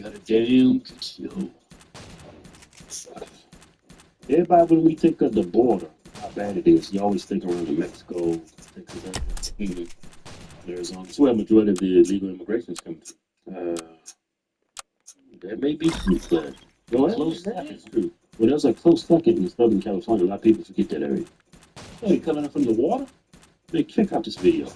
Got a damn show. Everybody, when we think of the border, how bad it is, you always think around the Mexico, Texas, Arizona. That's where a majority of the illegal immigration is coming from. That may be true, but close second is true. Well, there's a close second in Southern California. A lot of people forget that area. Hey, coming up from the water? They check out this video.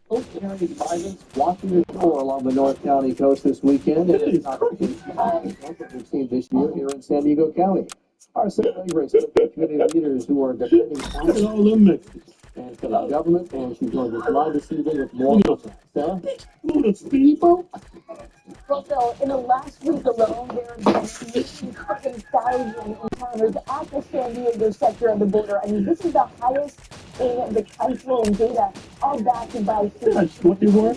Polk County violence walking the shore along the North County coast this weekend. And it's not what we've seen this year here in San Diego County. Our celebrities, community leaders who are defending all them Mexicans and for the government, and she's going to live this evening with more. Sarah? People? Well, Phil, in the last week alone, there have been 87,000 encounters at the San Diego sector of the border. I mean, this is the highest in the country in data, all backed by That's what they were.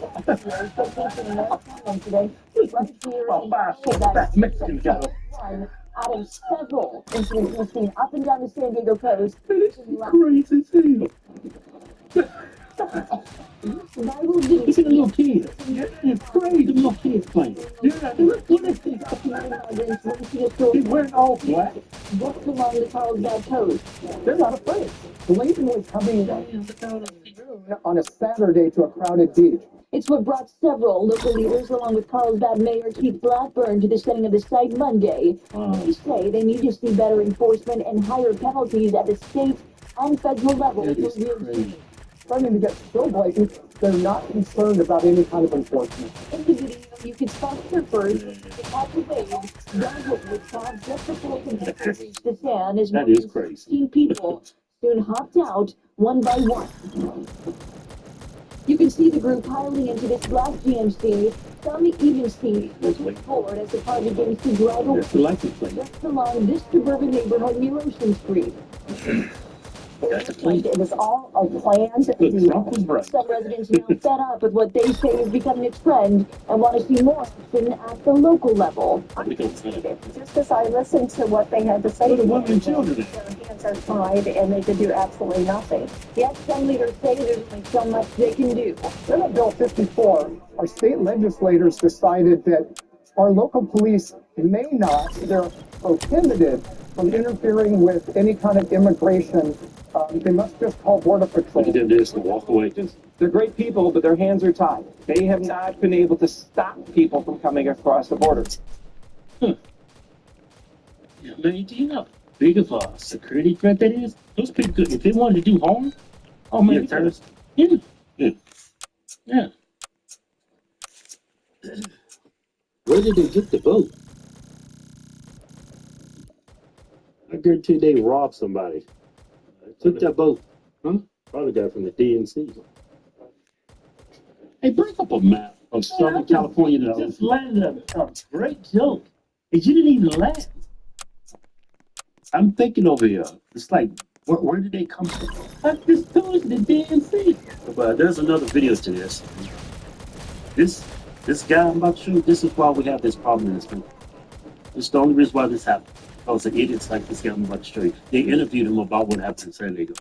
and today, right here That Mexican guy. one out of several incidents we've seen up and down the San Diego coast. Crazy as hell. Look at the little kids. It's crazy, the little kids playing. Yeah, what is this? He's wearing all black. Just along the Carlsbad coast. They're not afraid. Blatantly coming on a Saturday to a crowded beach. It's what brought several local leaders, along with Carlsbad Mayor Keith Blackburn, to the setting of the site Monday. They say they need to see better enforcement and higher penalties at the state and federal level. It is crazy. Starting to get so blatant, they're not concerned about any kind of enforcement. In the video, you can spot surfers at the waves, dozens with frogs just before the reached the sand as more than 16 people soon hopped out one by one. You can see the group piling into this black GMC. Some even see moving forward as the car begins to drive away just along this suburban neighborhood near Ocean Street. It was all a plan. Some residents now fed up with what they say is becoming a trend and want to see more action at the local level. Just as I listened to what they had to say, the women and children. Their hands are tied and they could do absolutely nothing. Yet some leaders say there's only so much they can do. Senate Bill 54, our state legislators decided that our local police may not, they're prohibited from interfering with any kind of immigration, they must just call Border Patrol. Look at them just walk away. They're great people, but their hands are tied. They have not been able to stop people from coming across the border. Yeah, man, do you know how big of a security threat that is? Those people could, if they wanted to do harm, oh man, terrorists. Yeah. Yeah. Where did they get the boat? I guarantee they robbed somebody. Took that boat. Huh? Probably got it from the DNC. Hey, bring up a map of Southern California. You just landed a great joke. And you didn't even laugh. I'm thinking over here. It's like, where did they come from? I just told you, the DNC. But there's another video to this. This guy I'm about to show you, this is why we have this problem in this country. This is the only reason why this happened. Because the idiots like this guy I'm about to show you. They interviewed him about what happened in San Diego.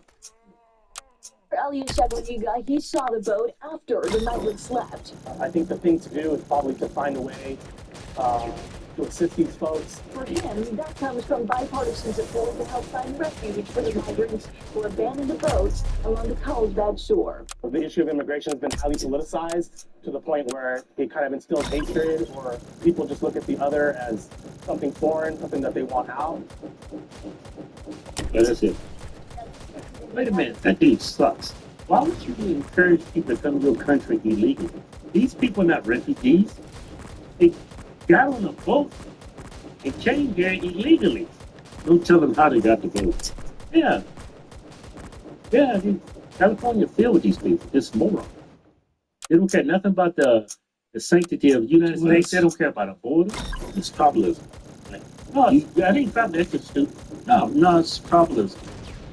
Elias Chagoniga, he saw the boat after the migrants left. I think the thing to do is probably to find a way to assist these folks. For him, that comes from bipartisan support to help find refuge for the migrants who abandoned the boats along the Carlsbad shore. The issue of immigration has been highly politicized to the point where it kind of instills hatred, or people just look at the other as something foreign, something that they want out. Yeah, that's it. Wait a minute, that dude sucks. Why would you encourage people to come to your country illegally? These people are not refugees. They got on a boat and came here illegally. Don't tell them how they got the boat. Yeah. Yeah, California filled with these people, this moron. They don't care nothing about the sanctity of the United States. They don't care about a border. It's populism. No, I think about that. It's stupid. No, it's populism.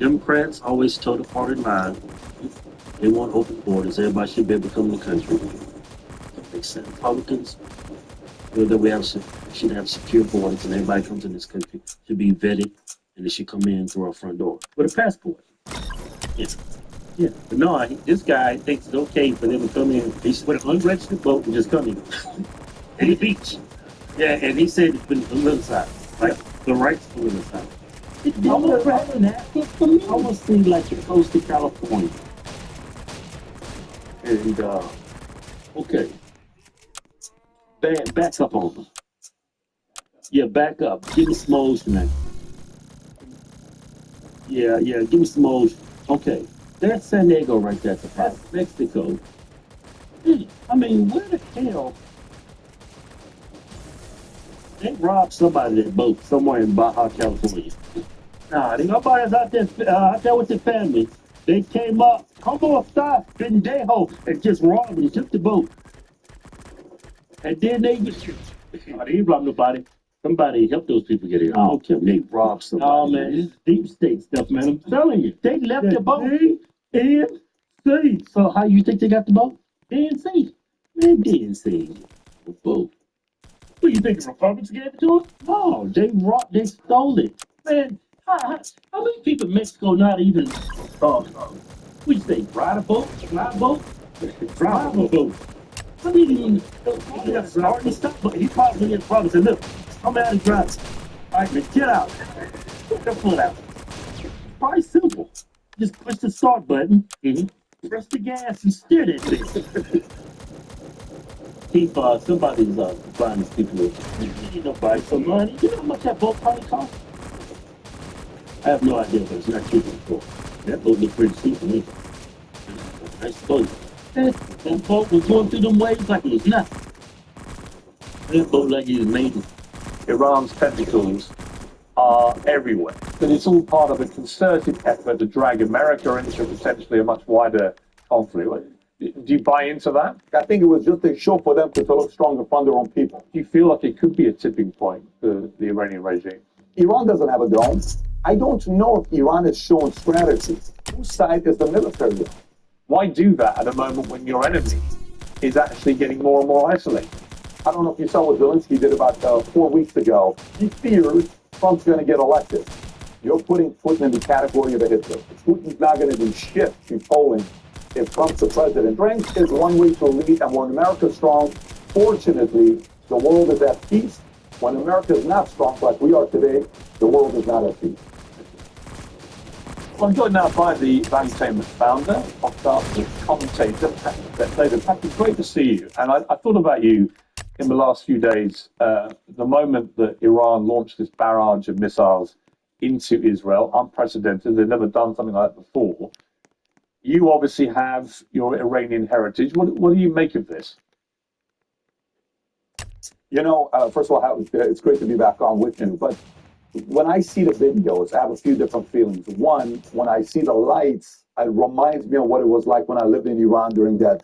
Democrats always toe the party line. They want open borders. Everybody should be able to come in the country. Makes sense. Republicans feel that we should have secure borders, and everybody comes in this country should be vetted, and they should come in through our front door with a passport. Yes. Yeah, but no, this guy thinks it's okay for them to come in. He's with an unregistered boat and just come in. In the beach. Yeah, and he said it's been politicized. Like the rights politicized. It almost seems like the coast of California. And okay. Back up on them. Yeah, back up. Give me some motion now. Yeah, give me some motion. Okay. There's San Diego right there. That's Mexico. I mean, where the hell? They robbed somebody that boat somewhere in Baja California. Nah, nobody's out there with their family. They came up, come off side, Pendejo, and just robbed and took the boat. And then they didn't rob nobody. Somebody helped those people get here. I don't care. They robbed somebody. Oh man, it's deep state stuff, man. I'm telling you. They left the boat. DNC. So how you think they got the boat? DNC. Man, DNC. The boat. What, you think the Republicans gave it to them? No, they stole it. Man, how many people in Mexico not even, what you say, ride a boat? Fly a boat? Drive a boat. I mean, he got start and stuff, but he probably his brother said, look, come out and drive. All right, man, get out. Put your foot out. Probably simple. Just push the start button, press the gas, and steer that thing. Keep somebody's buying these people. You need nobody some money. You know how much that boat probably cost? I have no idea, but it's not cheap before. That boat looked pretty cheap to me. Nice boat. That boat was going through them waves like it was nothing. That boat like it was amazing. Iran's tentacles are everywhere. But it's all part of a concerted effort to drag America into potentially a much wider conflict. Do you buy into that? I think it was just a show for them to look stronger from their own people. Do you feel like it could be a tipping point for the Iranian regime? Iran doesn't have a drone. I don't know if Iran is showing strategy. Whose side is the military? Why do that at a moment when your enemy is actually getting more and more isolated? I don't know if you saw what Zelensky did about 4 weeks ago. He fears Trump's going to get elected. You're putting Putin in the category of a Hitler. Putin's not going to do shit to Poland if Trump's the president. Strength is one way to lead, and when America's strong, fortunately, the world is at peace. When America is not strong like we are today, The world is not at peace. Well, I'm joined now by the Valuetainment founder, podcast commentator, David. Patrick, great to see you. And I thought about you in the last few days, the moment that Iran launched this barrage of missiles into Israel, unprecedented. They've never done something like that before. You obviously have your Iranian heritage. What do you make of this? You know, first of all, it's great to be back on with you. But when I see the videos, I have a few different feelings. One, when I see the lights, it reminds me of what it was like when I lived in Iran during that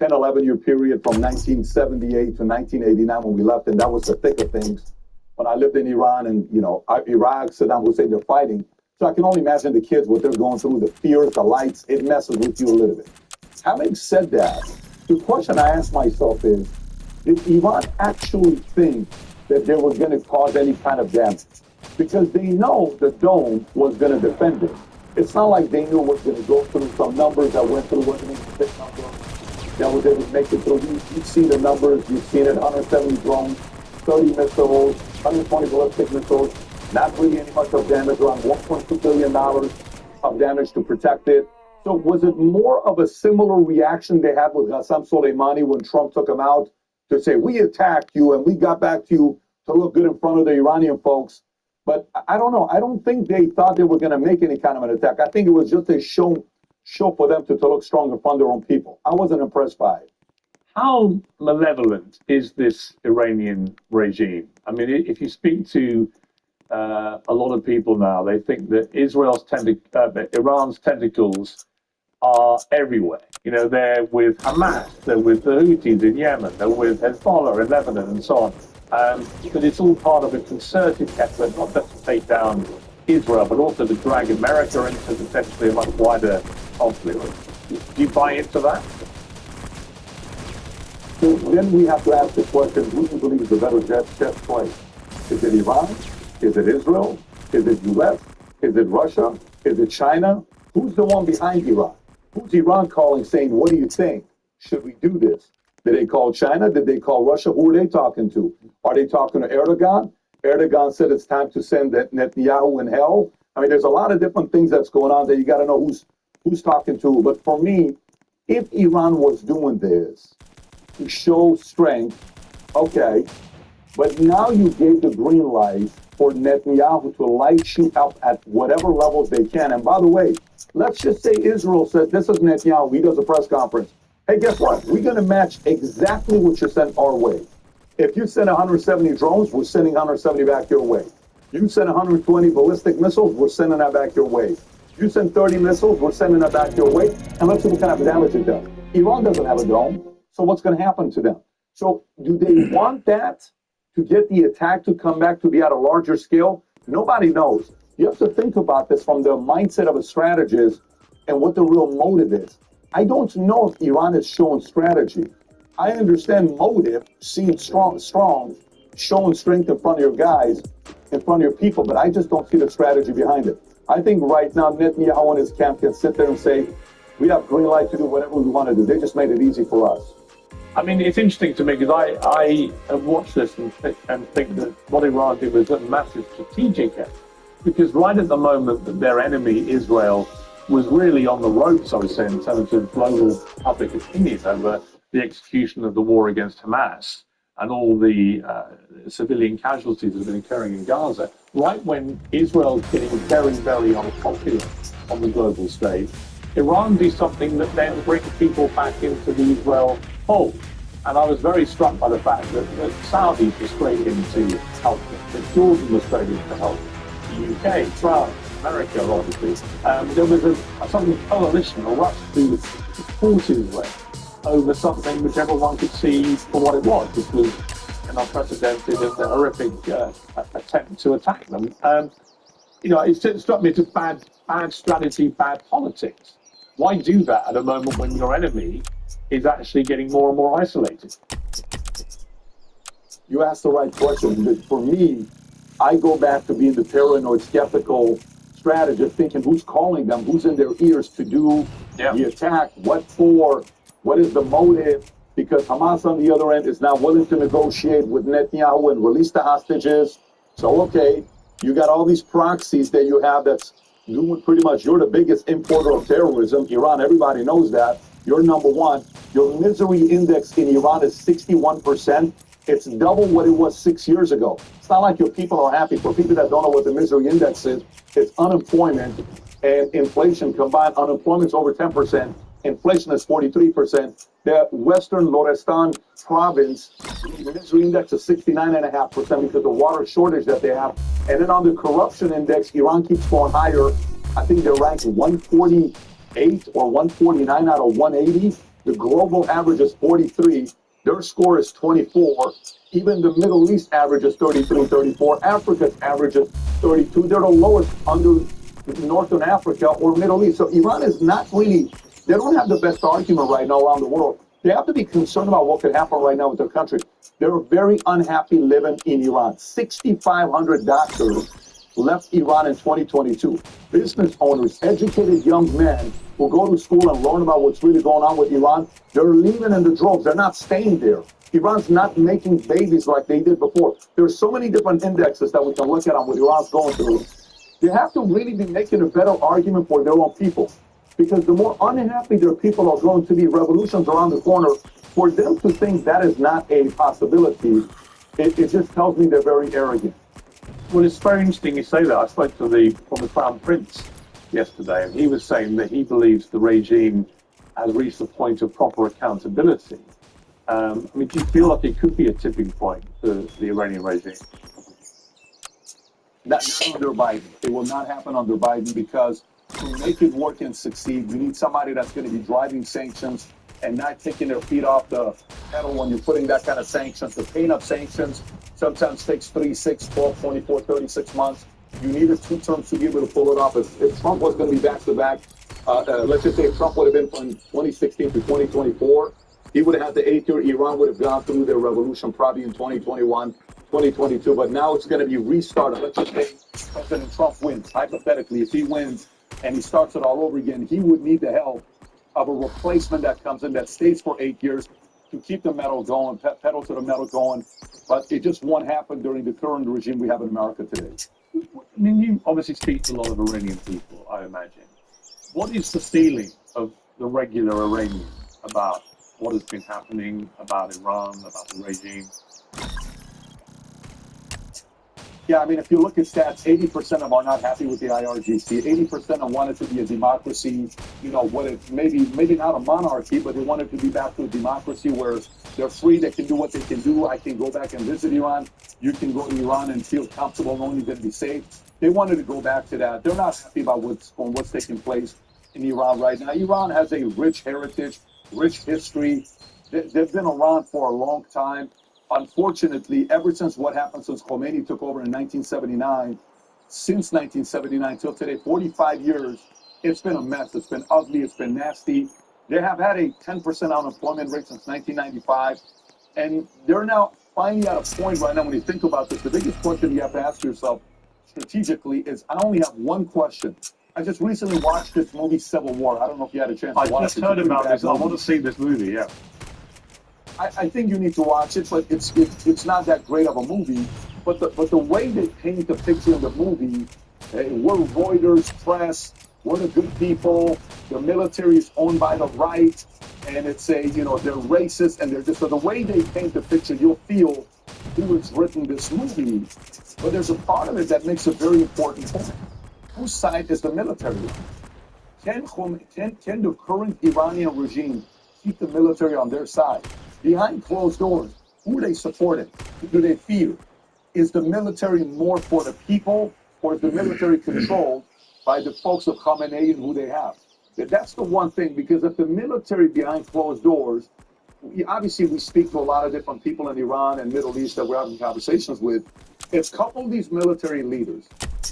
10, 11-year period from 1978 to 1989 when we left, and that was the thick of things. When I lived in Iran and, you know, Iraq, Saddam Hussein, they're fighting. So I can only imagine the kids, what they're going through, the fears, the lights, it messes with you a little bit. Having said that, the question I ask myself is, did Iran actually think that they were going to cause any kind of damage? Because they know the dome was going to defend it. It's not like they knew it was going to go through some numbers that went through, wasn't even a big number, that was able to make it through. You've seen the numbers, you've seen it, 170 drones, 30 missiles, 120 ballistic missiles, not really any much of damage, around $1.2 billion of damage to protect it. So was it more of a similar reaction they had with Qasem Soleimani when Trump took him out to say, we attacked you and we got back to you to look good in front of the Iranian folks? But I don't know. I don't think they thought they were going to make any kind of an attack. I think it was just a show for them to look strong in front of their own people. I wasn't impressed by it. How malevolent is this Iranian regime? I mean, if you speak to a lot of people now, they think that Iran's tentacles are everywhere. You know, they're with Hamas, they're with the Houthis in Yemen, they're with Hezbollah in Lebanon, and so on. But it's all part of a concerted effort, not just to take down Israel, but also to drag America into potentially a much wider conflict. Do you buy into that? So then we have to ask the question, who do you believe is the better chess player? Is it Iran? Is it Israel? Is it US? Is it Russia? Is it China? Who's the one behind Iran? Who's Iran calling saying, what do you think? Should we do this? Did they call China? Did they call Russia? Who are they talking to? Are they talking to Erdogan? Erdogan said it's time to send Netanyahu in hell. I mean, there's a lot of different things that's going on that you got to know who's talking to. But for me, if Iran was doing this to show strength, okay, but now you gave the green light for Netanyahu to light you up at whatever levels they can. And by the way, let's just say Israel says, this is Netanyahu, he does a press conference. Hey, guess what? We're going to match exactly what you sent our way. If you send 170 drones, we're sending 170 back your way. You send 120 ballistic missiles, we're sending that back your way. You send 30 missiles, we're sending that back your way. And let's see what kind of damage it does. Iran doesn't have a dome, so what's going to happen to them? So do they want that to get the attack to come back to be at a larger scale? Nobody knows. You have to think about this from the mindset of a strategist and what the real motive is. I don't know if Iran is showing strategy. I understand motive, seeing strong, showing strength in front of your guys, in front of your people, but I just don't see the strategy behind it. I think right now Netanyahu and his camp can sit there and say, we have green light to do whatever we want to do. They just made it easy for us. I mean, it's interesting to me because I have watched this and think that what Iran did was a massive strategic effort. Because right at the moment that their enemy, Israel, was really on the ropes, I would say, in terms of global public opinion over the execution of the war against Hamas and all the civilian casualties that have been occurring in Gaza, right when Israel's getting very, very unpopular on the global stage, Iran do something that then brings people back into the Israel fold. And I was very struck by the fact that Saudis were straight in to help them, that Jordan was straight in to help them, the UK, France, America, obviously. There was some coalition, a rush to support Israel over something which everyone could see for what it was, which was an unprecedented and horrific attempt to attack them. You know, it struck me as bad strategy, bad politics. Why do that at a moment when your enemy is actually getting more and more isolated? You asked the right question. For me, I go back to being the paranoid, skeptical strategist, thinking who's calling them, who's in their ears to do the attack, what for, what is the motive, because Hamas on the other end is now willing to negotiate with Netanyahu and release the hostages. So, okay, You got all these proxies that you have that's doing pretty much, you're the biggest importer of terrorism. Iran, everybody knows that. You're number one. Your misery index in Iran is 61%. It's double what it was 6 years ago. It's not like your people are happy. For people that don't know what the misery index is, it's unemployment and inflation combined. Unemployment's over 10%. Inflation is 43%. The Western Lorestan province, the misery index is 69.5% because of the water shortage that they have. And then on the corruption index, Iran keeps going higher. I think they're ranked 148 or 149 out of 180. The global average is 43. Their score is 24. Even the Middle East average is 33, 34. Africa's average is 32. They're the lowest under Northern Africa or Middle East. So Iran is not really, they don't have the best argument right now around the world. They have to be concerned about what could happen right now with their country. They're very unhappy living in Iran. 6,500 doctors left Iran in 2022. Business owners, educated young men who go to school and learn about what's really going on with Iran, they're leaving in the droves. They're not staying there. Iran's not making babies like they did before. There's so many different indexes that we can look at on what Iran's going through. They have to really be making a better argument for their own people. Because the more unhappy their people are going to be, revolutions around the corner, for them to think that is not a possibility, it just tells me they're very arrogant. Well, it's very interesting you say that. I spoke to the former Crown Prince yesterday, and he was saying that he believes the regime has reached the point of proper accountability. I mean, do you feel like it could be a tipping point for the Iranian regime? Not under Biden. It will not happen under Biden because to make it work and succeed, you need somebody that's going to be driving sanctions and not taking their feet off the pedal when you're putting that kind of sanctions. The paying up sanctions sometimes takes 3, 6, 12, 24, 36 months. You needed 2 terms to be able to pull it off. If Trump was going to be back to back, let's just say if Trump would have been from 2016 to 2024, he would have had the 8th year. Iran would have gone through their revolution probably in 2021, 2022. But now it's going to be restarted. Let's just say President Trump wins. Hypothetically, if he wins and he starts it all over again, he would need the help of a replacement that comes in that stays for 8 years to keep the metal going, pedal to the metal going. But it just won't happen during the current regime we have in America today. I mean, you obviously speak to a lot of Iranian people, I imagine. What is the feeling of the regular Iranian about what has been happening, about Iran, about the regime? Yeah, I mean, if you look at stats, 80% of them are not happy with the IRGC. 80% of them want it to be a democracy. You know, what it maybe not a monarchy, but they want it to be back to a democracy where they're free. They can do what they can do. I can go back and visit Iran. You can go to Iran and feel comfortable knowing you're going to be safe. They wanted to go back to that. They're not happy about what's taking place in Iran right now. Iran has a rich heritage, rich history. They've been around for a long time. Unfortunately, ever since what happened since Khomeini took over in 1979, since 1979 till today, 45 years, it's been a mess. It's been ugly. It's been nasty. They have had a 10% unemployment rate since 1995. And they're now finally at a point right now when you think about this, the biggest question you have to ask yourself strategically is, I only have one question. I just recently watched this movie, Civil War. I don't know if you had a chance to watch it. I just heard about this. I want to see this movie, yeah. I think you need to watch it, but it's not that great of a movie. But the way they paint the picture in the movie, we're Reuters press, we're the good people, the military is owned by the right, and it's they're racist, and they're just, so the way they paint the picture, you'll feel who has written this movie. But there's a part of it that makes a very important point. Whose side is the military? Can the current Iranian regime keep the military on their side? Behind closed doors, who are they supporting? Who do they fear? Is the military more for the people, or is the military controlled by the folks of Khamenei and who they have? That's the one thing, because if the military behind closed doors, obviously we speak to a lot of different people in Iran and Middle East that we're having conversations with. If a couple of these military leaders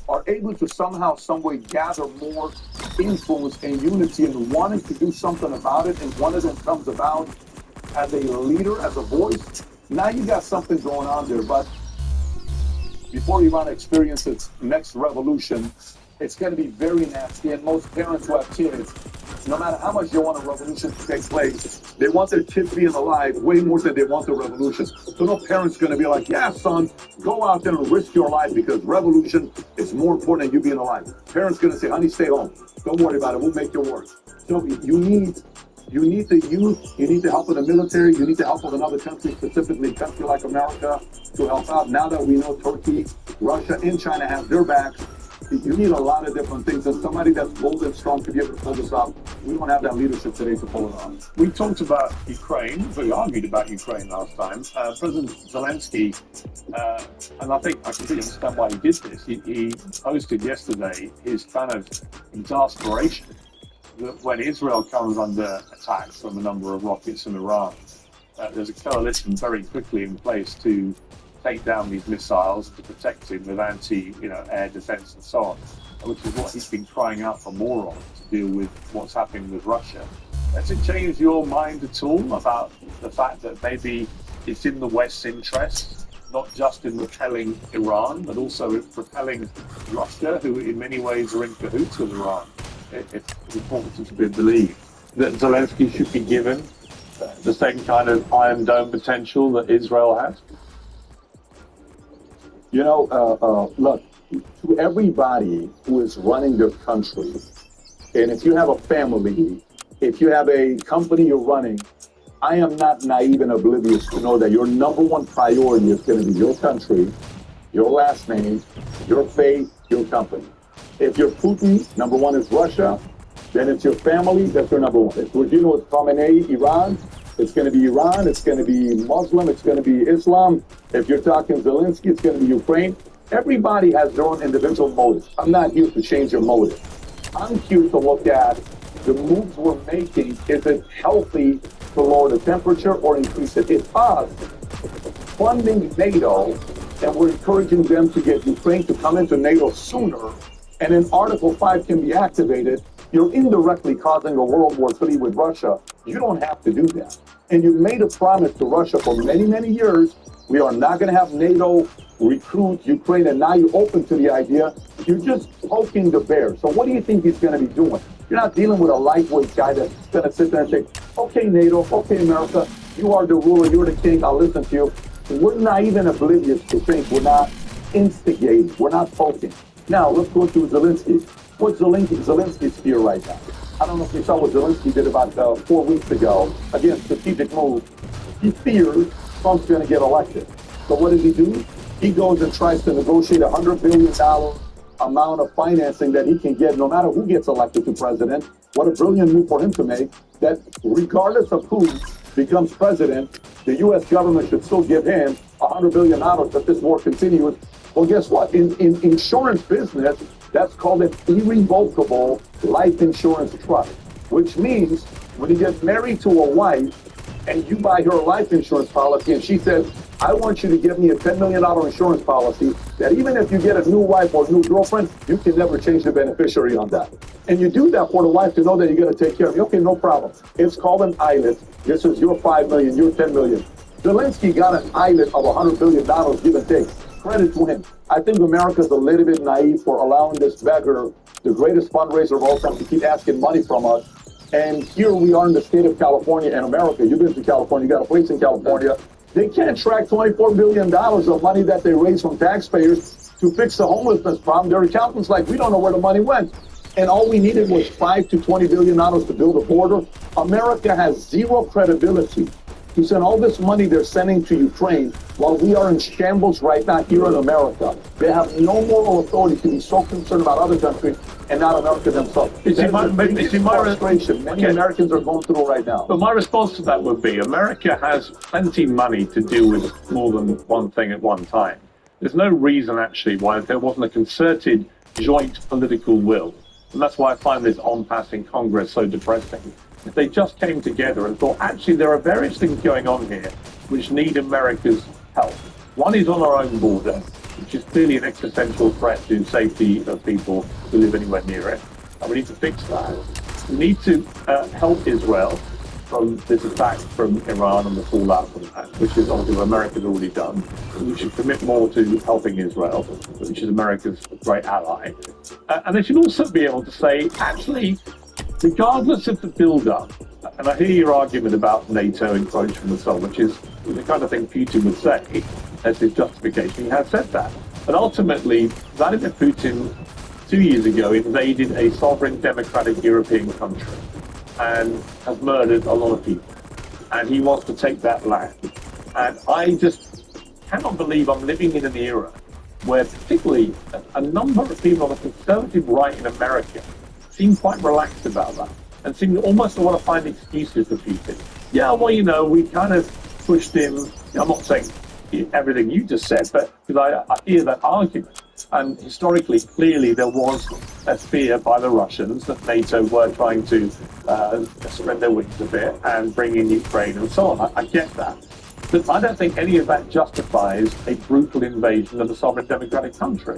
are able to somehow, some way gather more influence and unity and wanting to do something about it, and one of them comes about as a leader, as a voice, now you got something going on there. But before Iran experiences its next revolution, it's going to be very nasty. And most parents who have kids no matter how much they want a revolution to take place, they want their kids being alive way more than they want the revolution. So no parent's going to be like, yeah, son, go out there and risk your life because revolution is more important than you being alive. Parents going to say, honey, stay home. Don't worry about it. We'll make it work. So you need the youth, you need the help of the military, you need the help of another country, specifically a country like America, to help out. Now that we know Turkey, Russia, and China have their backs, you need a lot of different things. And somebody that's bold and strong to be able to pull this off. We don't have that leadership today to pull it off. We talked about Ukraine, we argued about Ukraine last time. President Zelensky, and I think I completely understand why he did this. He posted yesterday his kind of exasperation that when Israel comes under attack from a number of rockets from Iran, there's a coalition very quickly in place to take down these missiles, to protect him with air defense and so on, which is what he's been crying out for more of, to deal with what's happening with Russia. Has it changed your mind at all about the fact that maybe it's in the West's interest, not just in repelling Iran, but also in repelling Russia, who in many ways are in cahoots with Iran? It's important to believe that Zelensky should be given the same kind of Iron Dome potential that Israel has? You know, look, to everybody who is running their country, and if you have a family, if you have a company you're running, I am not naive and oblivious to know that your number one priority is going to be your country, your last name, your faith, your company. If you're Putin, number one is Russia, then it's your family, that's your number one. If we're dealing with Khamenei, Iran, it's going to be Iran, it's going to be Muslim, it's going to be Islam. If you're talking Zelensky, it's going to be Ukraine. Everybody has their own individual motives. I'm not here to change your motive. I'm here to look at the moves we're making. Is it healthy to lower the temperature or increase it? It's us funding NATO, and we're encouraging them to get Ukraine to come into NATO sooner, and then Article 5 can be activated. You're indirectly causing a World War III with Russia. You don't have to do that. And you made a promise to Russia for many, many years. We are not going to have NATO recruit Ukraine, and now you're open to the idea. You're just poking the bear. So what do you think he's going to be doing? You're not dealing with a lightweight guy that's going to sit there and say, okay, NATO, okay, America, you are the ruler, you're the king, I'll listen to you. We're not even oblivious to things. We're not instigating. We're not poking. Now, let's go to Zelensky. What's Zelensky's fear right now? I don't know if you saw what Zelensky did about 4 weeks ago. Again, strategic move. He fears Trump's going to get elected. So what does he do? He goes and tries to negotiate a $100 billion amount of financing that he can get no matter who gets elected to president. What a brilliant move for him to make, that regardless of who becomes president, the U.S. government should still give him $100 billion if this war continues. Well, guess what? In insurance business, that's called an irrevocable life insurance trust, which means when you get married to a wife and you buy her a life insurance policy and she says, I want you to give me a $10 million insurance policy that even if you get a new wife or a new girlfriend, you can never change the beneficiary on that. And you do that for the wife to know that you're going to take care of me. Okay, no problem. It's called an islet. This is your $5 million, your $10 million. Zelensky got an islet of $100 billion, give and take. Credit to him. I think America's a little bit naive for allowing this beggar, the greatest fundraiser of all time, to keep asking money from us. And here we are in the state of California and America. You've been to California, you got a place in California. They can't track $24 billion of money that they raise from taxpayers to fix the homelessness problem. Their accountants like, we don't know where the money went. And all we needed was $5 to $20 billion to build a border. America has zero credibility to send all this money they're sending to Ukraine while we are in shambles right now here in America. They have no moral authority to be so concerned about other countries and not America themselves. It's frustration many Americans are going through right now. But my response to that would be, America has plenty of money to deal with more than one thing at one time. There's no reason, actually, why there wasn't a concerted joint political will. And that's why I find this en-passe in Congress so depressing. If they just came together and thought, actually, there are various things going on here which need America's help. One is on our own border, which is clearly an existential threat to safety of people who live anywhere near it. And we need to fix that. We need to help Israel from this attack from Iran and the fallout from that, which is obviously what America's already done. We should commit more to helping Israel, which is America's great ally. And they should also be able to say, actually, regardless of the build-up, and I hear your argument about NATO encroachment and so on, which is the kind of thing Putin would say as his justification. He has said that. But ultimately, Vladimir Putin, 2 years ago, invaded a sovereign democratic European country and has murdered a lot of people. And he wants to take that land. And I just cannot believe I'm living in an era where particularly a number of people on the conservative right in America seem quite relaxed about that and seem almost to want to find excuses for Putin. Yeah, well, you know, we kind of pushed him. I'm not saying everything you just said, but because I hear that argument. And historically, clearly, there was a fear by the Russians that NATO were trying to spread their wings a bit and bring in Ukraine and so on. I get that. But I don't think any of that justifies a brutal invasion of a sovereign democratic country.